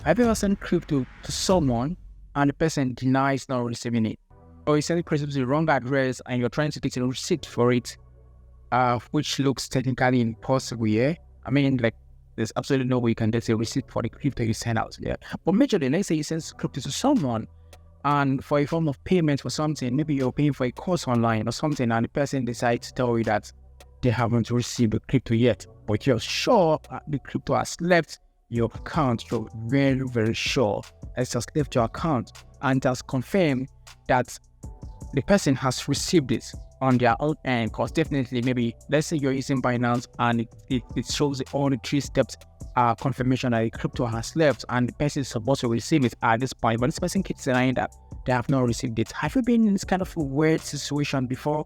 Have you ever sent crypto to someone and the person denies not receiving it? Or you send crypto to the wrong address and you're trying to get a receipt for it, which looks technically impossible, yeah? I mean, like, there's absolutely no way you can get a receipt for the crypto you send out, yeah? But majorly, let's say you send crypto to someone and for a form of payment for something, maybe you're paying for a course online or something, and the person decides to tell you that they haven't received the crypto yet, but you're sure the crypto has left your account. You're very, very sure it's just left your account and has confirmed that the person has received it on their own end. Because definitely, maybe let's say you're using Binance and it shows all the 3 steps confirmation that the crypto has left, and the person is supposed to receive it at this point, but this person keeps denying that they have not received it. Have you been in this kind of weird situation before?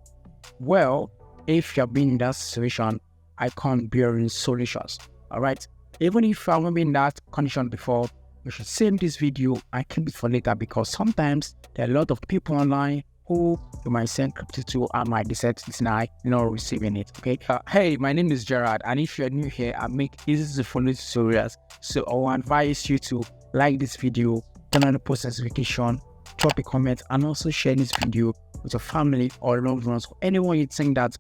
Well, if you've been in that situation, I can't be your solutions. All right. Even if you haven't been in that condition before, you should save this video and keep it for later, because sometimes there are a lot of people online who you might send crypto to and might decide to deny not receiving it. Okay. Hey, my name is Gerard, and if you're new here, I make easy to follow tutorials. So I will advise you to like this video, turn on the post notification, drop a comment, and also share this video with your family or loved ones, or anyone you think that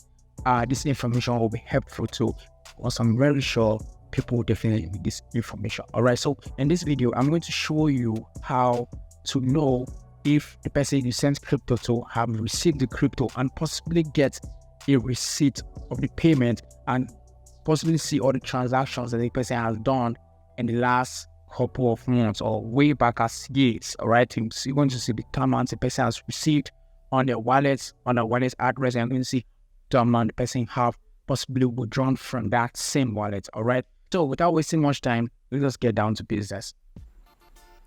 this information will be helpful to. Because I'm very sure people will definitely need this information. All right. So in this video, I'm going to show you how to know if the person you sent crypto to have received the crypto and possibly get a receipt of the payment and possibly see all the transactions that the person has done in the last couple of months or way back as years. All right. So you're going to see the amount the person has received on their wallet, on their wallet address, and you're going to see the amount the person have possibly withdrawn from that same wallet. All right. So without wasting much time, let's just get down to business.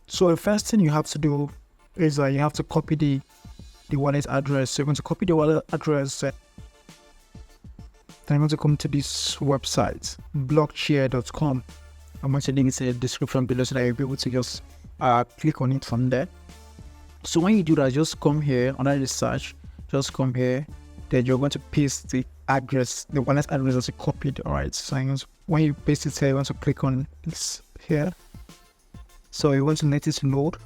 So the first thing you have to do is you have to copy the wallet address. So you're going to copy the wallet address. Then you're going to come to this website, blockchair.com. I'm going to link it in the description below so that you'll be able to just click on it from there. So when you do that, just come here under the search, just come here. Then you're going to paste the address, the wallet address as you copied. All right. So when you paste it here, you want to click on this here. So you want to let it load.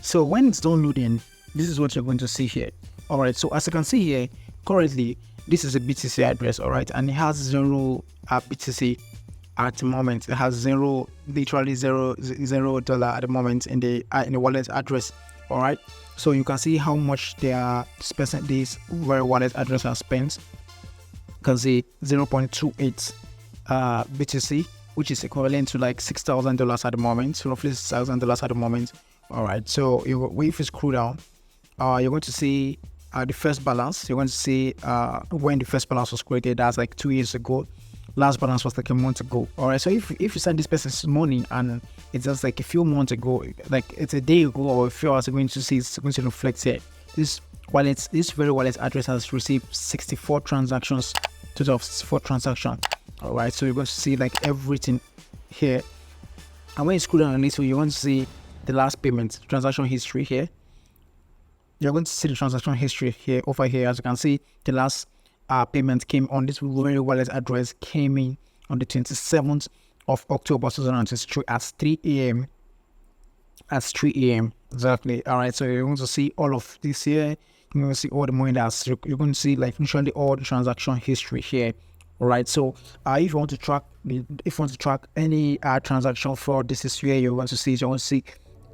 So when it's done loading, this is what you're going to see here. All right. So as you can see here, currently this is a BTC address. All right, and it has 0 BTC at the moment. It has literally zero dollar at the moment in the wallet address. All right. So you can see how much this wallet address has spent. You can see 0.28 BTC, which is equivalent to like $6,000 at the moment, roughly $6,000 at the moment. All right. So if you scroll down, you're going to see the first balance. You're going to see when the first balance was created. That's like 2 years ago. Last balance was like a month ago. All right. So if you send this person's money and it's just like a few months ago, like it's a day ago or a few hours, going to see it's going to reflect here. This very wallet address has received 64 transactions, total of 64 transactions. All right. So you're going to see like everything here. And when you scroll down on this, you're going to see the last payment transaction history here. You're going to see the transaction history here over here. As you can see, the last payment came on this very wallet address, came in on the 27th of October 2023 at 3 a.m. At 3 a.m. exactly. All right. So you're going to see all of this here. You're going to see all the money you're going to see like literally all the transaction history here. All right. So if you want to track any transaction fraud, this is where you're going to see. You're going to see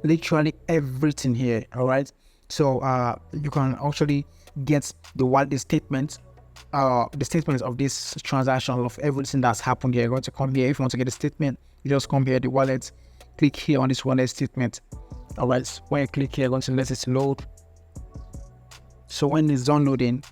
literally everything here. All right. So you can actually get the statements of this transaction of everything that's happened here. You're going to come here. If you want to get a statement, you just come here, the wallet, click here on this wallet statement. All right. When you click here, you're going to let it load. So when it's done loading,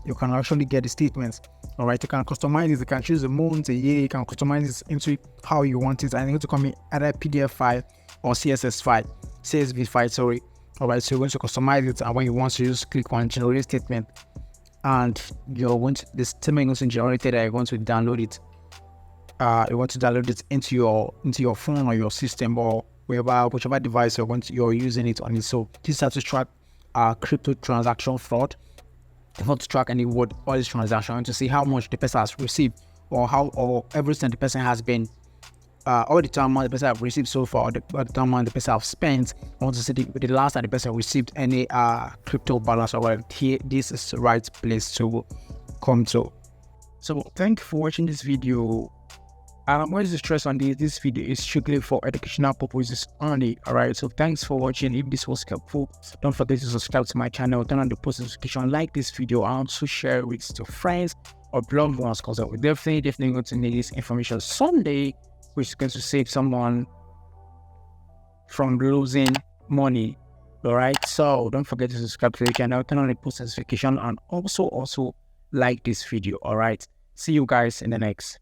you can actually get the statements. All right. You can customize it. You can choose the month, the year. You can customize it into how you want it. And you're going to come in either PDF file or CSV file. Sorry. All right, so you're going to customize it, and when you want to just click on generate statement, and the statement is going to generate it, and you're going to download it. You want to download it into your phone or your system or whichever device you're using it on. So this is how to track crypto transaction fraud. not to track any word all this transaction to see how much the person has received, or every cent the person has been all the time the person have received so far, the time the person have spent. I want to see the last time the person received any crypto balance. Or here, this is the right place to come to. So thank you for watching this video. I'm going to stress on this video is strictly for educational purposes only. Alright, so thanks for watching. If this was helpful, don't forget to subscribe to my channel, turn on the post notification, like this video, and also share it with your friends or loved ones, because we're definitely going to need this information someday, which is going to save someone from losing money. Alright, so don't forget to subscribe to the channel, turn on the post notification, and also like this video. Alright, see you guys in the next